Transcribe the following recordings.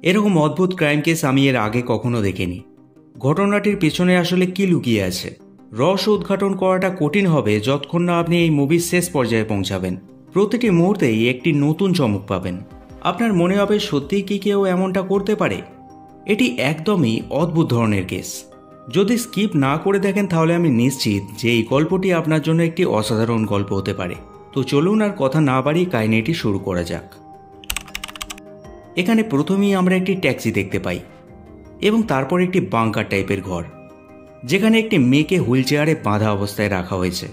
এরকম অদ্ভুত crime case আমি এর আগে কখনো দেখিনি। ঘটনাটির পেছনে আসলে কি লুকিয়ে আছে রহস্য উদ্ঘাটন করাটা কঠিন হবে যতক্ষণ না আপনি এই মুভির শেষ পর্যায়ে পৌঁছাবেন। প্রতিটি মুহূর্তেই একটি নতুন চমক পাবেন। আপনার মনে হবে সত্যিই কি কেউ এমনটা করতে পারে। এটি একদমই অদ্ভুত ধরনের কেস। যদি স্কিপ না করে দেখেন তাহলে আমি নিশ্চিত যে এই গল্পটি আপনার জন্য একটি অসাধারণ গল্প হতে পারে। তো চলুন আর কথা না বাড়িয়ে কাহিনীটি শুরু করা যাক। এখানে প্রথমেই আমরা একটি ট্যাক্সি দেখতে পাই এবং তারপর একটি বাংকার টাইপের ঘর, যেখানে একটি মেয়েকে হুইল চেয়ারে বাঁধা অবস্থায় রাখা হয়েছে।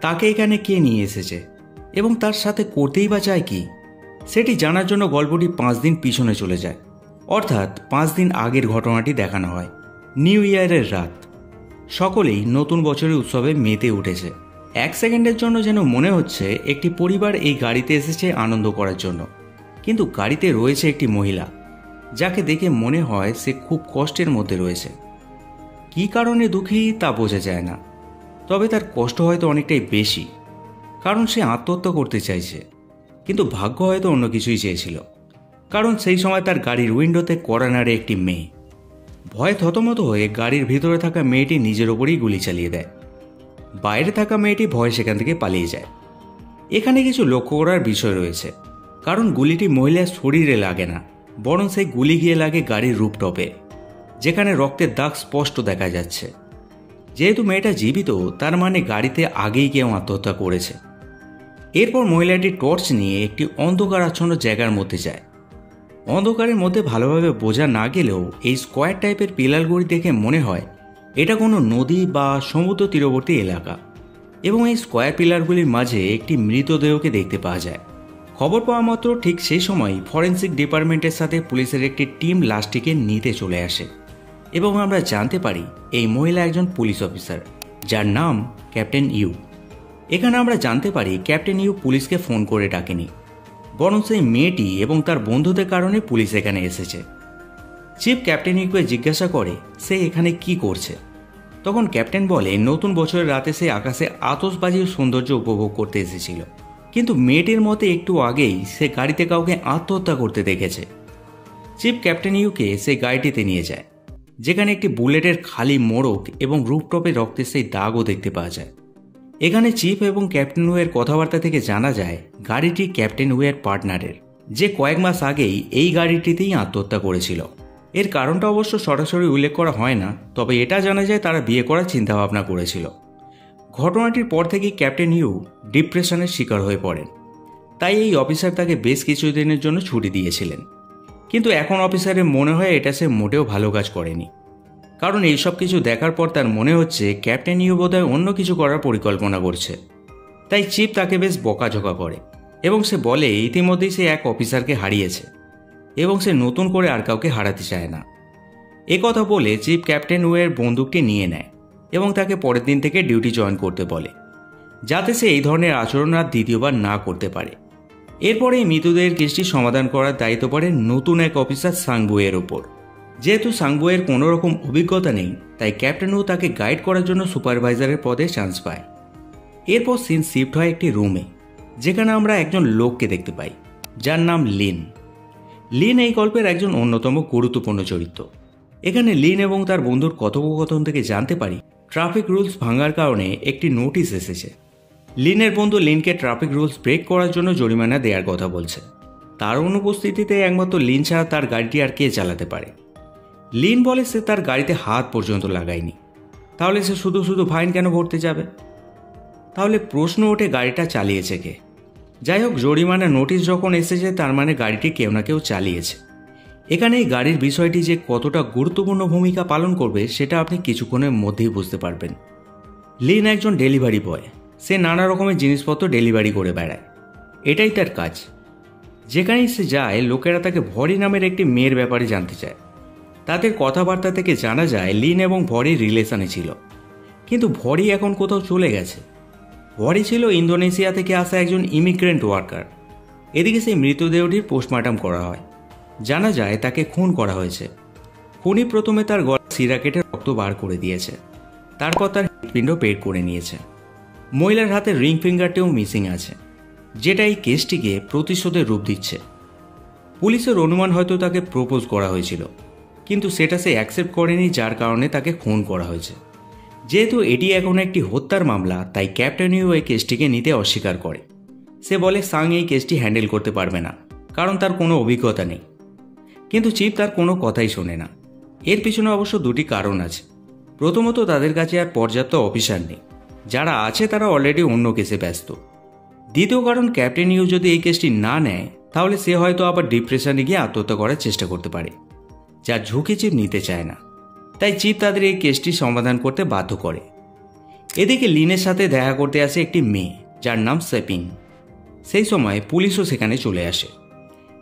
তাকে এখানে কে নিয়ে এসেছে এবং তার সাথে করতেই বা চায় কি, সেটি জানার জন্য গল্পটি 5 দিন পিছনে চলে যায়। অর্থাৎ 5 দিন আগের ঘটনাটি দেখানো হয়। নিউ ইয়ারের রাত, সকলেই নতুন বছরের উৎসবে মেতে উঠেছে। 1 সেকেন্ডের জন্য যেন মনে হচ্ছে একটি পরিবার এই গাড়িতে এসেছে আনন্দ করার জন্য, কিন্তু গাড়িতে রয়েছে একটি মহিলা যাকে দেখে মনে হয় সে খুব কষ্টের মধ্যে রয়েছে। কী কারণে দুঃখী তা বোঝা যায় না, তবে তার কষ্ট হয়তো অনেকটাই বেশি, কারণ সে আত্মহত্যা করতে চাইছে। কিন্তু ভাগ্য হয়তো অন্য কিছুই চেয়েছিল, কারণ সেই সময় তার গাড়ির উইন্ডোতে কর্নারে একটি মেয়ে ভয়ে থতমত হয়ে গাড়ির ভিতরে থাকা মেয়েটি নিজের ওপরেই গুলি চালিয়ে দেয়। বাইরে থাকা মেয়েটি ভয়ে সেখান থেকে পালিয়ে যায়। এখানে কিছু লক্ষ্য করার বিষয় রয়েছে, কারণ গুলিটি মহিলার শরীরে লাগে না, বরং সেই গুলি গিয়ে লাগে গাড়ির রুফটপে, যেখানে রক্তের দাগ স্পষ্ট দেখা যাচ্ছে। যেহেতু মেয়েটা জীবিত, তার মানে গাড়িতে আগেই কেউ আত্মহত্যা করেছে। এরপর মহিলাটি টর্চ নিয়ে একটি অন্ধকার আচ্ছন্ন জায়গার মধ্যে যায়। অন্ধকারের মধ্যে ভালোভাবে বোঝা না গেলেও এই স্কোয়ার টাইপের পিলারগুলি দেখে মনে হয় এটা কোনো নদী বা সমুদ্র তীরবর্তী এলাকা, এবং এই স্কোয়ার পিলারগুলির মাঝে একটি মৃতদেহকে দেখতে পাওয়া যায়। খবর পাওয়া মাত্র ঠিক সেই সময় ফরেন্সিক ডিপার্টমেন্টের সাথে পুলিশের একটি টিম লাশটিকে নিতে চলে আসে এবং আমরা জানতে পারি এই মহিলা একজন পুলিশ অফিসার, যার নাম ক্যাপ্টেন ইউ। এখানে আমরা জানতে পারি ক্যাপ্টেন ইউ পুলিশকে ফোন করে ডাকেনি, বরং সেই মেয়েটি এবং তার বন্ধুদের কারণে পুলিশ এখানে এসেছে। চিফ ক্যাপ্টেন ইউকে জিজ্ঞাসা করে সে এখানে কি করছে। তখন ক্যাপ্টেন বলে নতুন বছরের রাতে সে আকাশে আতশবাজির সৌন্দর্য উপভোগ করতে এসেছিল, কিন্তু মেয়েটির মতে একটু আগেই সে গাড়িতে কাউকে আত্মহত্যা করতে দেখেছে। চিফ ক্যাপ্টেন ইউকে সেই গাড়িটিতে নিয়ে যায়, যেখানে একটি বুলেটের খালি মোড়ক এবং রুফটপে রক্তের সেই দাগও দেখতে পাওয়া যায়। এখানে চিফ এবং ক্যাপ্টেন ওয়ের কথাবার্তা থেকে জানা যায় গাড়িটি ক্যাপ্টেন ওয়ের পার্টনারের, যে কয়েক মাস আগেই এই গাড়িটিতেই আত্মহত্যা করেছিল। এর কারণটা অবশ্য সরাসরি উল্লেখ করা হয় না, তবে এটা জানা যায় তারা বিয়ে করার চিন্তাভাবনা করেছিল। ঘটনাটির পর থেকেই ক্যাপ্টেন ইউ ডিপ্রেশনের শিকার হয়ে পড়েন, তাই এই অফিসার তাকে বেশ কিছুদিনের জন্য ছুটি দিয়েছিলেন। কিন্তু এখন অফিসারের মনে হয় এটা সে মোটেও ভালো কাজ করেনি, কারণ এইসব কিছু দেখার পর তার মনে হচ্ছে ক্যাপ্টেন ইউ বোধহয় অন্য কিছু করার পরিকল্পনা করছে। তাই চিফ তাকে বেশ বকাঝকা করে এবং সে বলে ইতিমধ্যেই সে এক অফিসারকে হারিয়েছে এবং সে নতুন করে আর কাউকে হারাতে চায় না। কথা বলে চিফ ক্যাপ্টেন ওয়ের বন্দুকটি নিয়ে নেয় এবং তাকে পরের দিন থেকে ডিউটি জয়েন করতে বলে, যাতে সে এই ধরনের আচরণ আর দ্বিতীয়বার না করতে পারে। এরপরে এই মৃতদেহের কেসটি সমাধান করার দায়িত্ব পড়ে নতুন এক অফিসার সাংবুয়ের ওপর। যেহেতু সাংবুয়ের কোনো রকম অভিজ্ঞতা নেই, তাই ক্যাপ্টেনও তাকে গাইড করার জন্য সুপারভাইজারের পদে চান্স পায়। এরপর সিন শিফট হয় একটি রুমে, যেখানে আমরা একজন লোককে দেখতে পাই, যার নাম লিন। লিন এই গল্পের একজন অন্যতম গুরুত্বপূর্ণ চরিত্র। এখানে লিন এবং তার বন্ধুর কথোপকথন থেকে জানতে পারি ট্রাফিক রুলস ভাঙার কারণে একটি নোটিশ এসেছে। লিনের বন্ধু লিনকে ট্রাফিক রুলস ব্রেক করার জন্য জরিমানা দেওয়ার কথা বলছে। তার অনুপস্থিতিতে একমাত্র লিন ছাড়া তার গাড়িটি আর কে চালাতে পারে। লিন বলে সে তার গাড়িতে হাত পর্যন্ত লাগায়নি, তাহলে সে শুধু শুধু ফাইন কেন ভরতে যাবে? তাহলে প্রশ্ন ওঠে গাড়িটা চালিয়েছে কে? যাই হোক, জরিমানা নোটিশ যখন এসেছে তার মানে গাড়িটি কেউ না কেউ চালিয়েছে। এখানে এই গাড়ির বিষয়টি যে কতটা গুরুত্বপূর্ণ ভূমিকা পালন করবে সেটা আপনি কিছুক্ষণের মধ্যেই বুঝতে পারবেন। লিন একজন ডেলিভারি বয়, সে নানা রকমের জিনিসপত্র ডেলিভারি করে বেড়ায়, এটাই তার কাজ। যেখানেই সে যায় লোকেরা তাকে ভরি নামের একটি মেয়ের ব্যাপারে জানতে চায়। তাদের কথাবার্তা থেকে জানা যায় লিন এবং ভরি রিলেশনে ছিল, কিন্তু ভরি এখন কোথাও চলে গেছে। ভরি ছিল ইন্দোনেশিয়া থেকে আসা একজন ইমিগ্রেন্ট ওয়ার্কার। এদিকে সেই মৃতদেহটির পোস্টমর্টম করা হয়, জানা যায় তাকে খুন করা হয়েছে। খুনি প্রথমে তার গলা শিরা কেটে রক্ত বার করে দিয়েছে, তারপর তার হৃৎপিণ্ড বের করে নিয়েছে। মহিলার হাতে রিং ফিঙ্গারটিও মিসিং আছে, যেটা এই কেসটিকে প্রতিশোধের রূপ দিচ্ছে। পুলিশের অনুমান হয়তো তাকে প্রপোজ করা হয়েছিল, কিন্তু সেটা সে অ্যাকসেপ্ট করেনি, যার কারণে তাকে খুন করা হয়েছে। যেহেতু এটি এখন একটি হত্যার মামলা, তাই ক্যাপ্টেন ইউ এই কেসটিকে নিতে অস্বীকার করে। সে বলে সাং এই কেসটি হ্যান্ডেল করতে পারবে না, কারণ তার কোনো অভিজ্ঞতা নেই। কিন্তু চিফ তার কোনো কথাই শোনে না। এর পিছনে অবশ্য দুটি কারণ আছে। প্রথমত, তাদের কাছে আর পর্যাপ্ত অফিসার নেই, যারা আছে তারা অলরেডি অন্য কেসে ব্যস্ত। দ্বিতীয় কারণ, ক্যাপ্টেন ইউ যদি এই কেসটি না নেয় তাহলে সে হয়তো আবার ডিপ্রেশনে গিয়ে আত্মহত্যা করার চেষ্টা করতে পারে, যার ঝুঁকি চিফ নিতে চায় না। তাই চিফ তাদের এই কেসটি সমাধান করতে বাধ্য করে। এদিকে লিনের সাথে দেখা করতে আসে একটি মেয়ে, যার নাম সেপিং। সেই সময় পুলিশও সেখানে চলে আসে।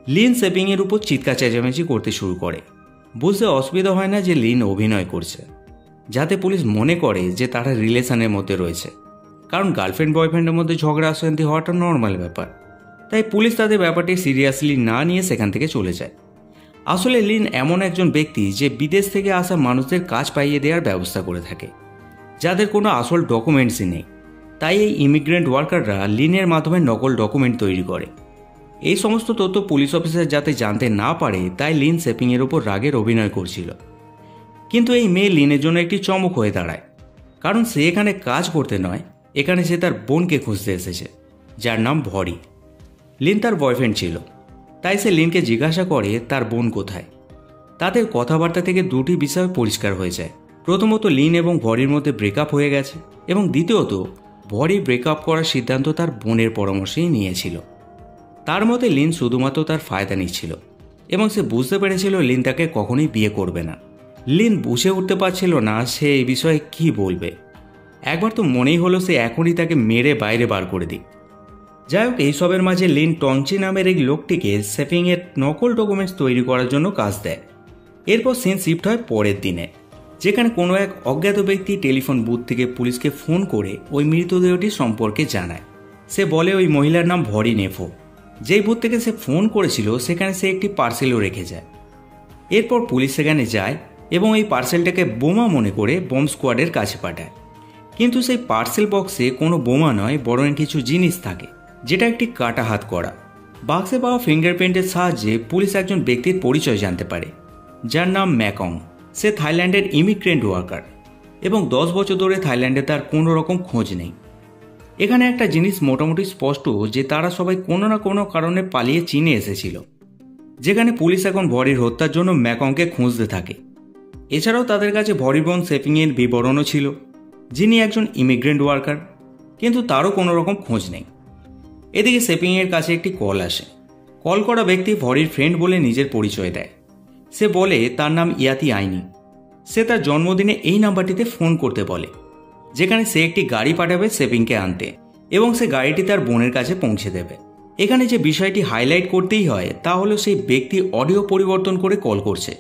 লিন সেপিংয়ের উপর চিৎকার চেঁচামেচি করতে শুরু করে। বুঝতে অসুবিধা হয় না যে লিন অভিনয় করছে, যাতে পুলিশ মনে করে যে তারা রিলেশনের মধ্যে রয়েছে, কারণ গার্লফ্রেন্ড বয়ফ্রেন্ডের মধ্যে ঝগড়া অশান্তি হওয়াটা নর্মাল ব্যাপার। তাই পুলিশ তাদের ব্যাপারটি সিরিয়াসলি না নিয়ে সেখান থেকে চলে যায়। আসলে লিন এমন একজন ব্যক্তি যে বিদেশ থেকে আসা মানুষদের কাজ পাইয়ে দেওয়ার ব্যবস্থা করে থাকে, যাদের কোনো আসল ডকুমেন্টসই নেই। তাই এই ইমিগ্রেন্ট ওয়ার্কাররা লিনের মাধ্যমে নকল ডকুমেন্ট তৈরি করে। এই সমস্ত তথ্য পুলিশ অফিসার যাতে জানতে না পারে, তাই লিন সেপিংয়ের ওপর রাগের অভিনয় করছিল। কিন্তু এই মেয়ে লিনের জন্য একটি চমক হয়ে দাঁড়ায়, কারণ সে এখানে কাজ করতে নয়, এখানে সে তার বোনকে খুঁজতে এসেছে, যার নাম ভরি। লিন তার বয়ফ্রেন্ড ছিল, তাই সে লিনকে জিজ্ঞাসা করে তার বোন কোথায়। তাদের কথাবার্তা থেকে দুটি বিষয় পরিষ্কার হয়ে যায়। প্রথমত, লিন এবং ভরির মধ্যে ব্রেকআপ হয়ে গেছে, এবং দ্বিতীয়ত, ভরি ব্রেকআপ করার সিদ্ধান্ত তার বোনের পরামর্শেই নিয়েছিল। তার মতে লিন শুধুমাত্র তার ফায়দা নিচ্ছিল, এবং সে বুঝতে পেরেছিল লিন তাকে কখনোই বিয়ে করবে না। লিন বুঝে উঠতে পারছিল না সে এই বিষয়ে কি বলবে। একবার তো মনেই হলো সে এখনই তাকে মেরে বাইরে বার করে দিক। যাই হোক, এইসবের মাঝে লিন টংচি নামের এই লোকটিকে সেপিংয়ের নকল ডকুমেন্টস তৈরি করার জন্য কাজ দেয়। এরপর সিন শিফট হয় পরের দিনে, যেখানে কোনো এক অজ্ঞাত ব্যক্তি টেলিফোন বুথ থেকে পুলিশকে ফোন করে ওই মৃতদেহটি সম্পর্কে জানায়। সে বলে ওই মহিলার নাম ভরি নেফো। যেই বুথ থেকে সে ফোন করেছিল সেখানে সে একটি পার্সেলও রেখে যায়। এরপর পুলিশ সেখানে যায় এবং এই পার্সেলটাকে বোমা মনে করে বম্ব স্কোয়াডের কাছে পাঠায়। কিন্তু সেই পার্সেল বক্সে কোনো বোমা নয়, বরং কিছু জিনিস থাকে, যেটা একটি কাটা হাত করা। বাক্সে পাওয়া ফিঙ্গারপ্রিন্টের সাহায্যে পুলিশ একজন ব্যক্তির পরিচয় জানতে পারে, যার নাম ম্যাকং। সে থাইল্যান্ডের ইমিগ্রেন্ট ওয়ার্কার, এবং 10 বছর ধরে থাইল্যান্ডে তার কোনো রকম খোঁজ নেই। এখানে একটা জিনিস মোটামুটি স্পষ্ট যে তারা সবাই কোনো না কোনো কারণে পালিয়ে চীনে এসেছিল, যেখানে পুলিশ এখন ভরির হত্যার জন্য ম্যাকংকে খুঁজতে থাকে। এছাড়াও তাদের কাছে ভরি বোন সেপিংয়ের বিবরণও ছিল, যিনি একজন ইমিগ্রেন্ট ওয়ার্কার, কিন্তু তারও কোনো রকম খোঁজ নেই। এদিকে সেপিংয়ের কাছে একটি কল আসে। কল করা ব্যক্তি ভরির ফ্রেন্ড বলে নিজের পরিচয় দেয়। সে বলে তার নাম ইয়াতি আইনি। সে তার জন্মদিনে এই নাম্বারটিতে ফোন করতে বলে, যেখানে সে একটি গাড়ি পাঠাবে সেপিংকে আনতে, এবং সে গাড়িটি তার বোনের কাছে পৌঁছে দেবে। এখানে যে বিষয়টি হাইলাইট করতেই হয় তা হলো সেই ব্যক্তি অডিও পরিবর্তন করে কল করছে,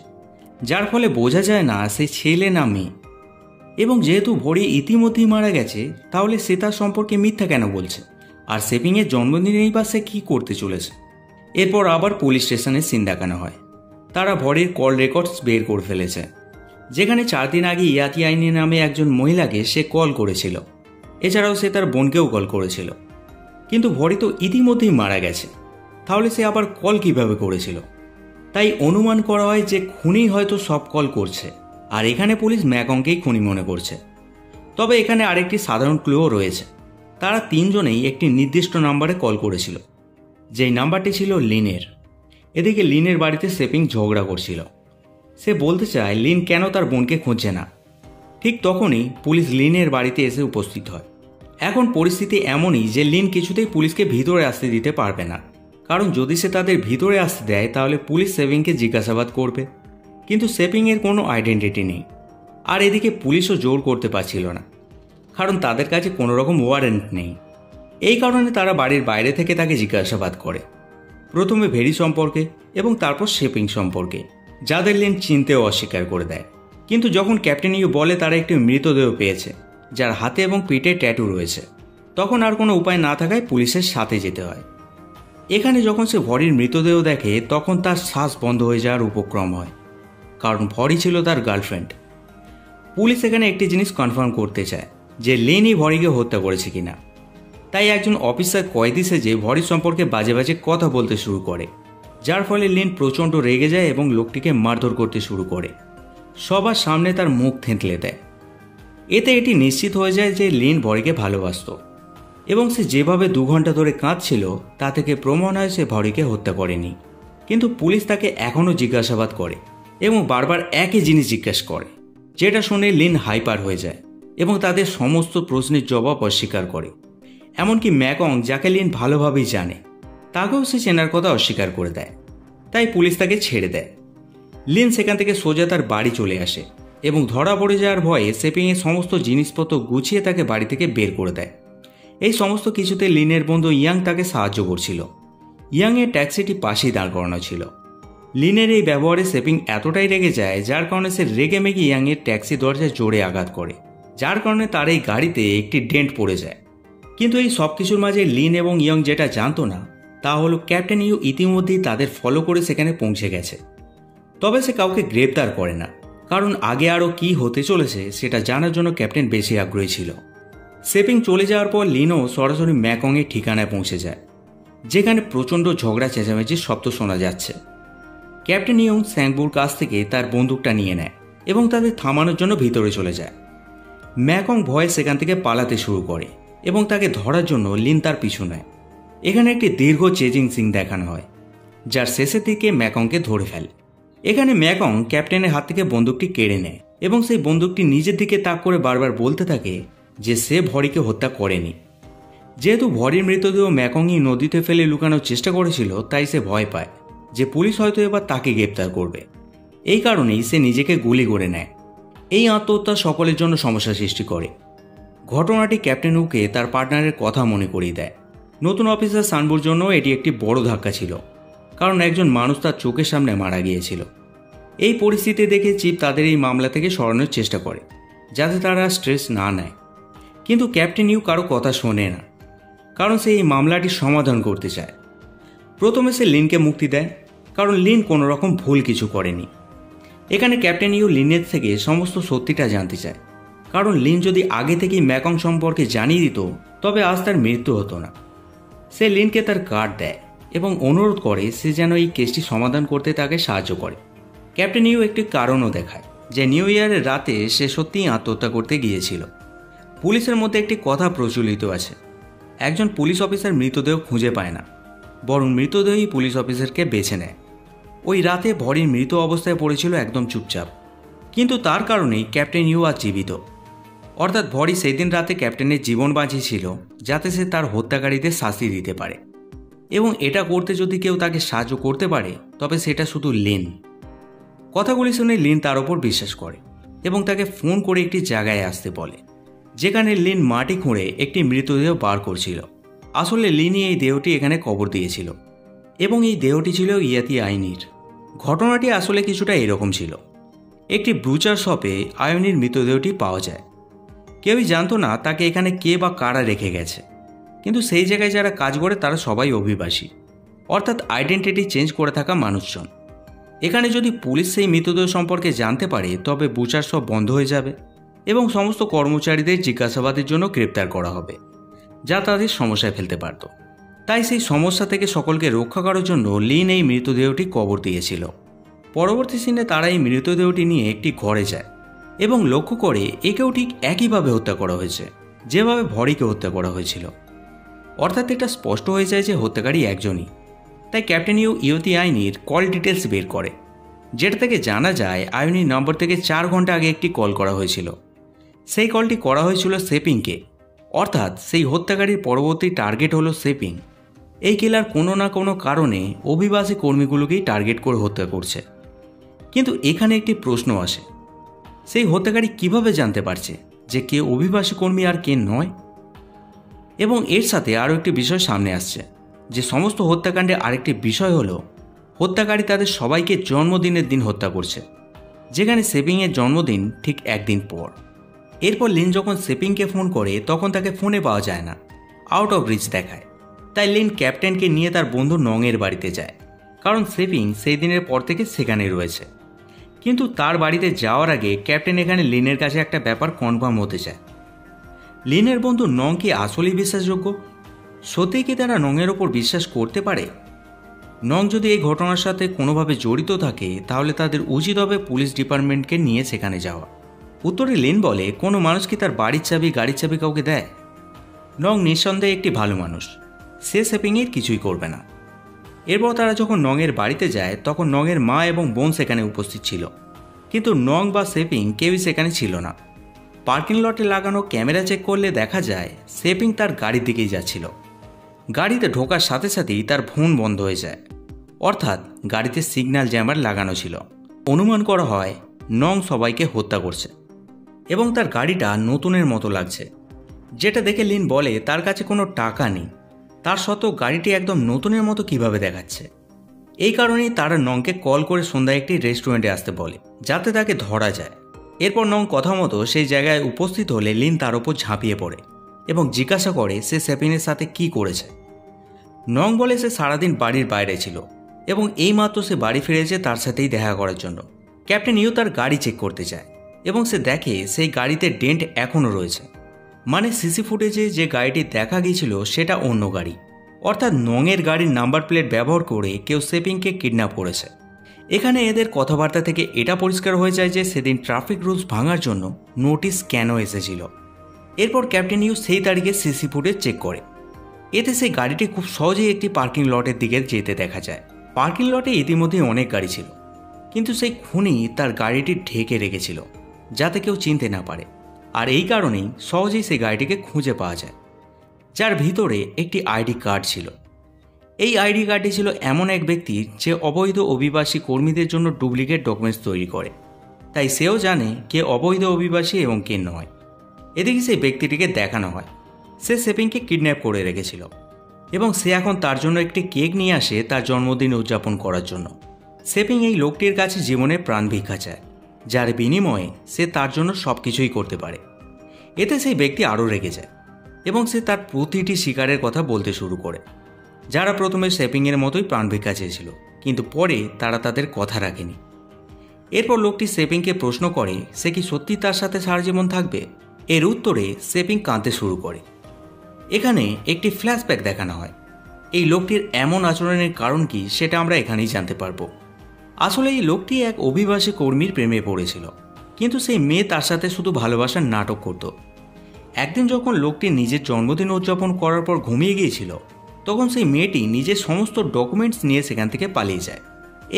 যার ফলে বোঝা যায় না সে ছেলে না মেয়ে। এবং যেহেতু ভরি ইতিমধ্যেই মারা গেছে, তাহলে সে তার সম্পর্কে মিথ্যা কেন বলছে, আর সেপিংয়ের জন্মদিনেই বা সে কী করতে চলেছে। এরপর আবার পুলিশ স্টেশনের সিন দেখানো হয়। তারা ভরির কল রেকর্ডস বের করে ফেলেছে, যেখানে 4 দিন আগে ইয়াতি আইনি নামে একজন মহিলাকে সে কল করেছিল। এছাড়াও সে তার বোনকেও কল করেছিল। কিন্তু ভরি তো ইতিমধ্যেই মারা গেছে, তাহলে সে আবার কল কিভাবে করেছিল? তাই অনুমান করা হয় যে খুনি হয়তো সব কল করছে, আর এখানে পুলিশ ম্যাকংকেই খুনি মনে করছে। তবে এখানে আরেকটি সাধারণ ক্লুও রয়েছে। তারা 3 জনেই একটি নির্দিষ্ট নাম্বারে কল করেছিল, যেই নাম্বারটি ছিল লিনের। এদিকে লিনের বাড়িতে সেপিং ঝগড়া করছিল। সে বলতে চায় লিন কেন তার বোনকে খুঁজছে না। ঠিক তখনই পুলিশ লিনের বাড়িতে এসে উপস্থিত হয়। এখন পরিস্থিতি এমনই যে লিন কিছুতেই পুলিশকে ভিতরে আসতে দিতে পারবে না, কারণ যদি সে তাদের ভিতরে আসতে দেয় তাহলে পুলিশ সেপিংকে জিজ্ঞাসাবাদ করবে। কিন্তু সেপিংয়ের কোনো আইডেন্টিটি নেই, আর এদিকে পুলিশও জোর করতে পারছিল না, কারণ তাদের কাছে কোনো রকম ওয়ারেন্ট নেই। এই কারণে তারা বাড়ির বাইরে থেকে তাকে জিজ্ঞাসাবাদ করে, প্রথমে ভেরি সম্পর্কে এবং তারপর সেপিং সম্পর্কে, যাদের লিন চিনতেও অস্বীকার করে দেয়। কিন্তু যখন ক্যাপ্টেন ইউ বলে তারা একটি মৃতদেহ পেয়েছে, যার হাতে এবং পিঠে ট্যাটু রয়েছে, তখন আর কোনো উপায় না থাকায় পুলিশের সাথে যেতে হয়। এখানে যখন সে ভরির মৃতদেহ দেখে তখন তার শ্বাস বন্ধ হয়ে যাওয়ার উপক্রম হয়, কারণ ভরি ছিল তার গার্লফ্রেন্ড। পুলিশ এখানে একটি জিনিস কনফার্ম করতে চায় যে লিনই ভরিকে হত্যা করেছে কিনা। তাই একজন অফিসার কয়েদি সেজে ভরি সম্পর্কে বাজে বাজে কথা বলতে শুরু করে, যার ফলে লিন প্রচণ্ড রেগে যায় এবং লোকটিকে মারধর করতে শুরু করে, সবার সামনে তার মুখ থেঁতলে দেয়। এতে এটি নিশ্চিত হয়ে যায় যে লিন ভরিকে ভালোবাসত এবং সে যেভাবে 2 ঘন্টা ধরে কাঁদছিল তা থেকে প্রমাণ হয় সে ভরিকে হত্যা করেনি। কিন্তু পুলিশ তাকে এখনও জিজ্ঞাসাবাদ করে এবং বারবার একই জিনিস জিজ্ঞাসা করে, যেটা শুনে লিন হাইপার হয়ে যায় এবং তাদের সমস্ত প্রশ্নের জবাব অস্বীকার করে। এমনকি ম্যাকং, যাকে লিন ভালোভাবেই জানে, তাকেও সে চেনার কথা অস্বীকার করে দেয়। তাই পুলিশ তাকে ছেড়ে দেয়। লিন সেখান থেকে সোজা তার বাড়ি চলে আসে এবং ধরা পড়ে যাওয়ার ভয়ে সেপিংয়ের সমস্ত জিনিসপত্র গুছিয়ে তাকে বাড়ি থেকে বের করে দেয়। এই সমস্ত কিছুতে লিনের বন্ধু ইয়াং তাকে সাহায্য করছিল। ইয়াংয়ের ট্যাক্সিটি পাশেই দাঁড় করানো ছিল। লিনের এই ব্যবহারে সেপিং এতটাই রেগে যায়, যার কারণে সে রেগে মেগে ইয়াংয়ের ট্যাক্সি দরজায় জোরে আঘাত করে, যার কারণে তার এই গাড়িতে একটি ডেন্ট পড়ে যায়। কিন্তু এই সব কিছুর মাঝে লিন এবং ইয়ং যেটা জানতো না তা হলো ক্যাপ্টেন ইউ ইতিমধ্যেই তাদের ফলো করে সেখানে পৌঁছে গেছে। তবে সে কাউকে গ্রেপ্তার করে না, কারণ আগে আরও কী হতে চলেছে সেটা জানার জন্য ক্যাপ্টেন বেশি আগ্রহী ছিল। সেপিং চলে যাওয়ার পর লিনও সরাসরি ম্যাকংয়ের ঠিকানায় পৌঁছে যায়, যেখানে প্রচণ্ড ঝগড়া চেঁচামেচির শব্দ শোনা যাচ্ছে। ক্যাপ্টেন ইয়ং স্যাংবুর কাছ থেকে তার বন্দুকটা নিয়ে নেয় এবং তাদের থামানোর জন্য ভিতরে চলে যায়। ম্যাকং ভয়ে সেখান থেকে পালাতে শুরু করে এবং তাকে ধরার জন্য লিন তার পিছু নেয়। এখানে একটি দীর্ঘ চেজিং সিন দেখানো হয়, যার শেষের দিকে ম্যাকংকে ধরে ফেলে। এখানে ম্যাকং ক্যাপ্টেনের হাত থেকে বন্দুকটি কেড়ে নেয় এবং সেই বন্দুকটি নিজের দিকে তাক করে বারবার বলতে থাকে যে সে ভরিকে হত্যা করেনি। যেহেতু ভরির মৃতদেহ ম্যাকংই নদীতে ফেলে লুকানোর চেষ্টা করেছিল, তাই সে ভয় পায় যে পুলিশ হয়তো এবার তাকে গ্রেপ্তার করবে। এই কারণেই সে নিজেকে গুলি করে নেয়। এই আত্মহত্যা সকলের জন্য সমস্যা সৃষ্টি করে। ঘটনাটি ক্যাপ্টেন উকে তার পার্টনারের কথা মনে করিয়ে দেয়। নতুন অফিসার সানবুর জন্য এটি একটি বড় ধাক্কা ছিল, কারণ একজন মানুষ তার চোখের সামনে মারা গিয়েছিল। এই পরিস্থিতি দেখে চিফ তাদের এই মামলা থেকে সরানোর চেষ্টা করে, যাতে তারা স্ট্রেস না নেয়। কিন্তু ক্যাপ্টেন ইউ কারো কথা শোনে না, কারণ সে এই মামলাটি সমাধান করতে চায়। প্রথমে সে লিনকে মুক্তি দেয়, কারণ লিন কোনো রকম ভুল কিছু করেনি। এখানে ক্যাপ্টেন ইউ লিনের থেকে সমস্ত সত্যিটা জানতে চায়, কারণ লিন যদি আগে থেকেই ম্যাকং সম্পর্কে জানিয়ে দিত তবে আজ তার মৃত্যু হতো না। সে লিনকে তার কার্ড দেয় এবং অনুরোধ করে সে যেন এই কেসটি সমাধান করতে তাকে সাহায্য করে। ক্যাপ্টেন ইউ একটি কারণও দেখায় যে নিউ ইয়ারের রাতে সে সত্যিই আত্মহত্যা করতে গিয়েছিল। পুলিশের মধ্যে একটি কথা প্রচলিত আছে, একজন পুলিশ অফিসার মৃতদেহ খুঁজে পায় না, বরং মৃতদেহই পুলিশ অফিসারকে বেছে নেয়। ওই রাতে ভরির মৃত অবস্থায় পড়েছিল একদম চুপচাপ, কিন্তু তার কারণেই ক্যাপ্টেন ইউ আজ জীবিত। অর্থাৎ ভরি সেদিন রাতে ক্যাপ্টেনের জীবন বাঁচিয়েছিল যাতে সে তার হত্যাকারীদের শাস্তি দিতে পারে, এবং এটা করতে যদি কেউ তাকে সাহায্য করতে পারে তবে সেটা শুধু লিন। কথাগুলি শুনে লিন তার ওপর বিশ্বাস করে এবং তাকে ফোন করে একটি জায়গায় আসতে বলে, যেখানে লিন মাটি খুঁড়ে একটি মৃতদেহ বার করছিল। আসলে লিনই এই দেহটি এখানে কবর দিয়েছিল এবং এই দেহটি ছিল ইয়াতি আইনির। ঘটনাটি আসলে কিছুটা এরকম ছিল। একটি ব্রুচার শপে আয়নির মৃতদেহটি পাওয়া যায়। কেউই জানতো না তাকে এখানে কে বা কারা রেখে গেছে, কিন্তু সেই জায়গায় যারা কাজ করে তারা সবাই অভিবাসী, অর্থাৎ আইডেন্টিটি চেঞ্জ করে থাকা মানুষজন। এখানে যদি পুলিশ সেই মৃতদেহ সম্পর্কে জানতে পারে তবে বুচার শপ বন্ধ হয়ে যাবে এবং সমস্ত কর্মচারীদের জিজ্ঞাসাবাদের জন্য গ্রেপ্তার করা হবে, যা তাদের সমস্যায় ফেলতে পারত। তাই সেই সমস্যা থেকে সকলকে রক্ষা করার জন্য লিন এই মৃতদেহটি কবর দিয়েছিল। পরবর্তী সিনে তারা এই মৃতদেহটি নিয়ে একটি ঘরে যায় এবং লক্ষ্য করে একেও ঠিক একইভাবে হত্যা করা হয়েছে যেভাবে ভরিকে হত্যা করা হয়েছিল। অর্থাৎ এটা স্পষ্ট হয়ে যায় যে হত্যাকারী একজনই। তাই ক্যাপ্টেন ইউ ইয়তি আইনির কল ডিটেলস বের করে, যেটা থেকে জানা যায় আইনির নম্বর থেকে 4 ঘন্টা আগে একটি কল করা হয়েছিল। সেই কলটি করা হয়েছিল সেপিংকে, অর্থাৎ সেই হত্যাকারীর পরবর্তী টার্গেট হলো সেপিং। এই কিলার কোনো না কোনো কারণে অভিবাসী কর্মীগুলোকেই টার্গেট করে হত্যা করছে। কিন্তু এখানে একটি প্রশ্ন আসে, সেই হত্যাকারী কিভাবে জানতে পারছে যে কে অভিবাসী কর্মী আর কে নয়? এবং এর সাথে আরও একটি বিষয় সামনে আসছে, যে সমস্ত হত্যাকাণ্ডে আরেকটি বিষয় হলো হত্যাকারী তাদের সবাইকে জন্মদিনের দিন হত্যা করছে, যেখানে সেপিংয়ের জন্মদিন ঠিক একদিন পর। এরপর লিন যখন সেপিংকে ফোন করে তখন তাকে ফোনে পাওয়া যায় না, আউট অফ রিচ দেখায়। তাই লিন ক্যাপ্টেনকে নিয়ে তার বন্ধু নংয়ের বাড়িতে যায়, কারণ সেপিং সেই দিনের পর থেকে সেখানে রয়েছে। কিন্তু তার বাড়িতে যাওয়ার আগে ক্যাপ্টেন এখানে লিনের কাছে একটা ব্যাপার কনফার্ম হতে চায়। লিনের বন্ধু নং কি আসলেই বিশ্বাসযোগ্য? সত্যিই কি তারা নংয়ের ওপর বিশ্বাস করতে পারে? নং যদি এই ঘটনার সাথে কোনোভাবে জড়িত থাকে তাহলে তাদের উচিত হবে পুলিশ ডিপার্টমেন্টকে নিয়ে সেখানে যাওয়া। উত্তরে লিন বলে, কোনো মানুষ কি তার বাড়ির চাবি গাড়ির চাবি কাউকে দেয়? নং নিঃসন্দেহে একটি ভালো মানুষ, সে সেপিংয়ের কিছুই করবে না। এরপর তারা যখন নংয়ের বাড়িতে যায় তখন নংয়ের মা এবং বোন সেখানে উপস্থিত ছিল, কিন্তু নং বা সেপিং কেউই সেখানে ছিল না। পার্কিং লটে লাগানো ক্যামেরা চেক করলে দেখা যায় সেপিং তার গাড়ির দিকেই যাচ্ছিল। গাড়িতে ঢোকার সাথে সাথেই তার ফোন বন্ধ হয়ে যায়, অর্থাৎ গাড়িতে সিগন্যাল জ্যামার লাগানো ছিল। অনুমান করা হয় নং সবাইকে হত্যা করছে এবং তার গাড়িটা নতুনের মতো লাগছে, যেটা দেখে লিন বলে তার কাছে কোনো টাকা নেই, তার সত্ত্বেও গাড়িটি একদম নতুনের মতো কিভাবে দেখাচ্ছে। এই কারণেই তারা নংকে কল করে সন্ধ্যায় একটি রেস্টুরেন্টে আসতে বলে যাতে তাকে ধরা যায়। এরপর নং কথা মতো সেই জায়গায় উপস্থিত হলে লিন তার ওপর ঝাঁপিয়ে পড়ে এবং জিজ্ঞাসা করে সে সেপিনের সাথে কি করেছে। নং বলে সে সারাদিন বাড়ির বাইরে ছিল এবং এইমাত্র সে বাড়ি ফিরেছে তার সাথেই দেখা করার জন্য। ক্যাপ্টেন ইউ তার গাড়ি চেক করতে যায় এবং সে দেখে সেই গাড়িতে ডেন্ট এখনও রয়েছে, মানে সিসি ফুটেজে যে গাড়িটি দেখা গিয়েছিল সেটা অন্য গাড়ি, অর্থাৎ নংয়ের গাড়ির নাম্বার প্লেট ব্যবহার করে কেউ সেপিংকে কিডন্যাপ করেছে। এখানে এদের কথাবার্তা থেকে এটা পরিষ্কার হয়ে যায় যে সেদিন ট্রাফিক রুলস ভাঙার জন্য নোটিশ কেন এসেছিল। এরপর ক্যাপ্টেন ইউ সেই তারিখে সিসি ফুটেজ চেক করে, এতে সেই গাড়িটি খুব সহজেই একটি পার্কিং লটের দিকে যেতে দেখা যায়। পার্কিং লটে ইতিমধ্যেই অনেক গাড়ি ছিল, কিন্তু সেই খুনি তার গাড়িটি ঢেকে রেখেছিল যাতে কেউ চিনতে না পারে, আর এই কারণেই সহজেই সেই গাড়িটিকে খুঁজে পাওয়া যায়, যার ভিতরে একটি আইডি কার্ড ছিল। এই আইডি কার্ডটি ছিল এমন এক ব্যক্তির যে অবৈধ অভিবাসী কর্মীদের জন্য ডুপ্লিকেট ডকুমেন্টস তৈরি করে, তাই সেও জানে কে অবৈধ অভিবাসী এবং কে নয়। এদিকে সেই ব্যক্তিটিকে দেখানো হয় সে সেপিংকে কিডন্যাপ করে রেখেছিল এবং সে এখন তার জন্য একটি কেক নিয়ে আসে তার জন্মদিন উদযাপন করার জন্য। সেপিং এই লোকটির কাছে জীবনে প্রাণ ভিক্ষা চায়, যার বিনিময়ে সে তার জন্য সব কিছুই করতে পারে। এতে সেই ব্যক্তি আরও রেগে যায় এবং সে তার প্রতিটি শিকারের কথা বলতে শুরু করে, যারা প্রথমে সেপিংয়ের মতোই প্রাণ ভিক্ষা চেয়েছিল, কিন্তু পরে তারা তাদের কথা রাখেনি। এরপর লোকটি সেপিংকে প্রশ্ন করে সে কি সত্যি তার সাথে সারা জীবন থাকবে। এর উত্তরে সেপিং কাঁদতে শুরু করে। এখানে একটি ফ্ল্যাশব্যাক দেখানো হয়। এই লোকটির এমন আচরণের কারণ কি সেটা আমরা এখানেই জানতে পারবো। আসলে এই লোকটি এক অভিবাসী কর্মীর প্রেমে পড়েছিল, কিন্তু সেই মেয়ে তার সাথে শুধু ভালোবাসার নাটক করত। একদিন যখন লোকটি নিজের জন্মদিন উদযাপন করার পর ঘুমিয়ে গিয়েছিল, তখন সেই মেয়েটি নিজের সমস্ত ডকুমেন্টস নিয়ে সেখান থেকে পালিয়ে যায়।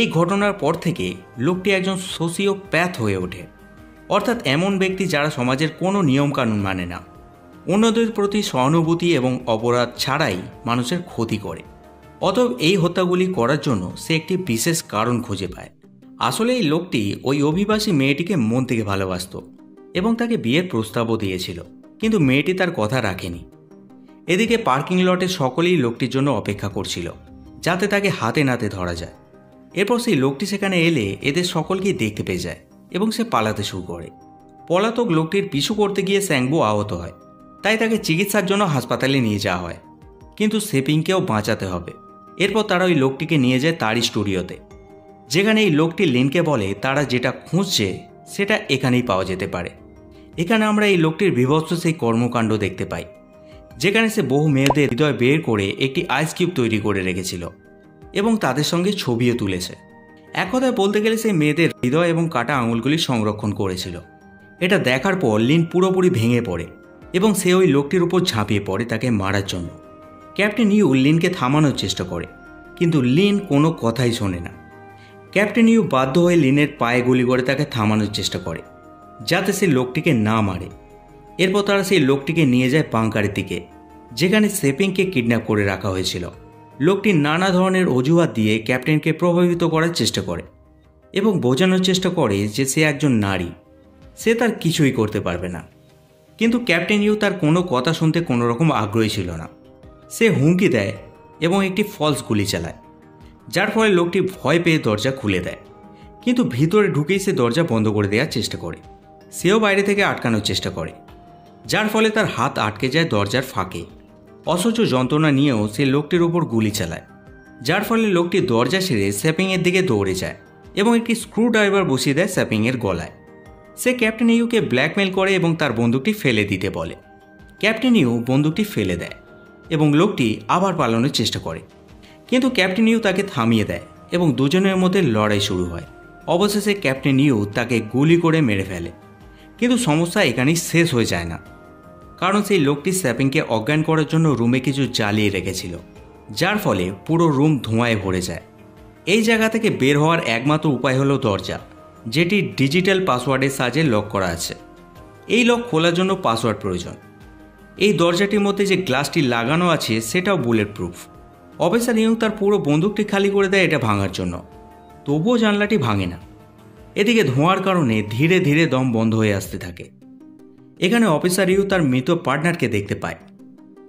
এই ঘটনার পর থেকে লোকটি একজন সোসিওপ্যাথ হয়ে ওঠে, অর্থাৎ এমন ব্যক্তি যারা সমাজের কোনো নিয়মকানুন মানে না, অন্যদের প্রতি সহানুভূতি এবং অপরাধ ছাড়াই মানুষের ক্ষতি করে। অতএব এই হত্যাগুলি করার জন্য সে একটি বিশেষ কারণ খুঁজে পায়। আসলে এই লোকটি ওই অভিবাসী মেয়েটিকে মন থেকে ভালোবাসত এবং তাকে বিয়ের প্রস্তাবও দিয়েছিল, কিন্তু মেয়েটি তার কথা রাখেনি। এদিকে পার্কিং লটে সকলেই লোকটির জন্য অপেক্ষা করছিল যাতে তাকে হাতে নাতে ধরা যায়। এরপর সেই লোকটি সেখানে এলে এদের সকলকেই দেখতে পেয়ে যায় এবং সে পালাতে শুরু করে। পলাতক লোকটির পিছু করতে গিয়ে স্যাংবো আহত হয়, তাই তাকে চিকিৎসার জন্য হাসপাতালে নিয়ে যাওয়া হয়, কিন্তু সেপিংকেও বাঁচাতে হবে। এরপর তারা ওই লোকটিকে নিয়ে যায় তারই স্টুডিওতে, যেখানে এই লোকটি লিনকে বলে তারা যেটা খুঁজছে সেটা এখানেই পাওয়া যেতে পারে। এখানে আমরা এই লোকটির বিভৎস সেই কর্মকাণ্ড দেখতে পাই, যেখানে সে বহু মেয়েদের হৃদয় বের করে একটি আইস কিউব তৈরি করে রেখেছিল এবং তাদের সঙ্গে ছবিও তুলেছে। এক কথায় বলতে গেলে সেই মেয়েদের হৃদয় এবং কাটা আঙুলগুলি সংরক্ষণ করেছিল। এটা দেখার পর লিন পুরোপুরি ভেঙে পড়ে এবং সে ওই লোকটির উপর ঝাঁপিয়ে পড়ে তাকে মারার জন্য। ক্যাপ্টেন ইউ লিনকে থামানোর চেষ্টা করে, কিন্তু লিন কোনো কথাই শোনে না। ক্যাপ্টেন ইউ বাধ্য হয়ে লিনের পায়ে গুলি করে তাকে থামানোর চেষ্টা করে যাতে সে লোকটিকে না মারে। এরপর তারা সেই লোকটিকে নিয়ে যায় বাংকারের দিকে, যেখানে সেপিংকে কিডন্যাপ করে রাখা হয়েছিল। লোকটি নানা ধরনের অজুহাত দিয়ে ক্যাপ্টেনকে প্রভাবিত করার চেষ্টা করে এবং বোঝানোর চেষ্টা করে যে সে একজন নারী, সে তার কিছুই করতে পারবে না। কিন্তু ক্যাপ্টেন ইউ তার কোনো কথা শুনতে কোনো রকম আগ্রহী ছিল না। সে হুমকি দেয় এবং একটি ফলস গুলি চালায়, যার ফলে লোকটি ভয় পেয়ে দরজা খুলে দেয়, কিন্তু ভিতরে ঢুকেই সে দরজা বন্ধ করে দেওয়ার চেষ্টা করে। সেও বাইরে থেকে আটকানোর চেষ্টা করে, যার ফলে তার হাত আটকে যায় দরজার ফাঁকে। অসহ্য যন্ত্রণা নিয়েও সে লোকটির উপর গুলি চালায়, যার ফলে লোকটি দরজা ছেড়ে স্যাপিংয়ের দিকে দৌড়ে যায় এবং একটি স্ক্রু ড্রাইভার বসিয়ে দেয় স্যাপিংয়ের গলায়। সে ক্যাপ্টেন ইউকে ব্ল্যাকমেল করে এবং তার বন্দুকটি ফেলে দিতে বলে। ক্যাপ্টেন ইউ বন্দুকটি ফেলে দেয় এবং লোকটি আবার পালানোর চেষ্টা করে, কিন্তু ক্যাপ্টেন ইউ তাকে থামিয়ে দেয় এবং দুজনের মধ্যে লড়াই শুরু হয়। অবশেষে ক্যাপ্টেন ইউ তাকে গুলি করে মেরে ফেলে। কিন্তু সমস্যা এখানেই শেষ হয়ে যায় না, কারণ সেই লোকটি স্যাপিংকে অজ্ঞান করার জন্য রুমে কিছু জ্বালিয়ে রেখেছিল, যার ফলে পুরো রুম ধোঁয়ায় ভরে যায়। এই জায়গা থেকে বের হওয়ার একমাত্র উপায় হলো দরজা, যেটি ডিজিটাল পাসওয়ার্ডের সাহায্যে লক করা আছে। এই লক খোলার জন্য পাসওয়ার্ড প্রয়োজন। এই দরজাটির মধ্যে যে গ্লাসটি লাগানো আছে সেটাও বুলেট প্রুফ। অফিসার ইয়ং তার পুরো বন্দুকটি খালি করে দেয় এটা ভাঙার জন্য, তবুও জানলাটি ভাঙে না। এদিকে ধোঁয়ার কারণে ধীরে ধীরে দম বন্ধ হয়ে আসতে থাকে। এখানে অফিসার ইউ তার মৃত পার্টনারকে দেখতে পায়,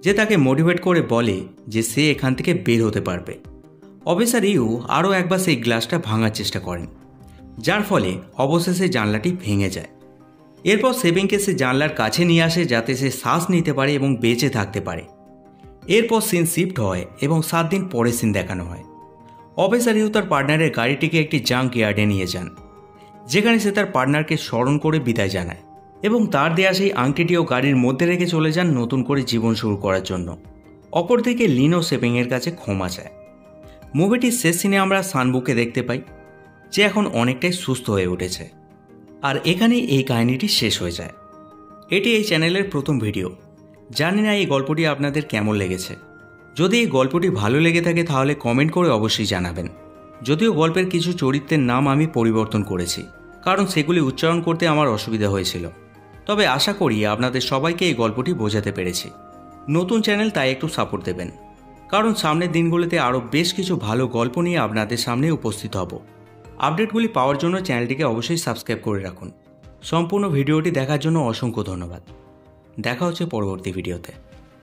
যে তাকে মোটিভেট করে বলে যে সে এখান থেকে বের হতে পারবে। অফিসার ইউ আরও একবার সেই গ্লাসটা ভাঙার চেষ্টা করেন, যার ফলে অবশেষে জানলাটি ভেঙে যায়। এরপর সেভিংকে সে জানলার কাছে নিয়ে আসে যাতে সে শ্বাস নিতে পারে এবং বেঁচে থাকতে পারে। এরপর সিন শিফট হয় এবং 7 দিন পরে সিন দেখানো হয়। অফিসার ইউ তার পার্টনারের গাড়িটিকে একটি জাঙ্ক ইয়ার্ডে নিয়ে যান, যেখানে সে তার পার্টনারকে স্মরণ করে বিদায় জানায় এবং তার দেয়া সেই আংটিটিও গাড়ির মধ্যে রেখে চলে যান নতুন করে জীবন শুরু করার জন্য। অপরদিকে লিন ও সেপিংয়ের কাছে ক্ষমা চায়। মুভিটির শেষ সিনে আমরা সানবুকে দেখতে পাই, যে এখন অনেকটাই সুস্থ হয়ে উঠেছে। আর এখানেই এই কাহিনীটি শেষ হয়ে যায়। এটি এই চ্যানেলের প্রথম ভিডিও। জানি না এই গল্পটি আপনাদের কেমন লেগেছে। যদি এই গল্পটি ভালো লেগে থাকে তাহলে কমেন্ট করে অবশ্যই জানাবেন। যদিও গল্পের কিছু চরিত্রের নাম আমি পরিবর্তন করেছি, কারণ সেগুলি উচ্চারণ করতে আমার অসুবিধা হয়েছিল। তবে আশা করি আপনাদের সবাইকে এই গল্পটি বোঝাতে পেরেছি। নতুন চ্যানেল, তাই একটু সাপোর্ট দেবেন, কারণ সামনের দিনগুলোতে আরও বেশ কিছু ভালো গল্প নিয়ে আপনাদের সামনে উপস্থিত হব। আপডেটগুলি পাওয়ার জন্য চ্যানেলটিকে অবশ্যই সাবস্ক্রাইব করে রাখুন। সম্পূর্ণ ভিডিওটি দেখার জন্য অসংখ্য ধন্যবাদ। দেখা হচ্ছে পরবর্তী ভিডিওতে।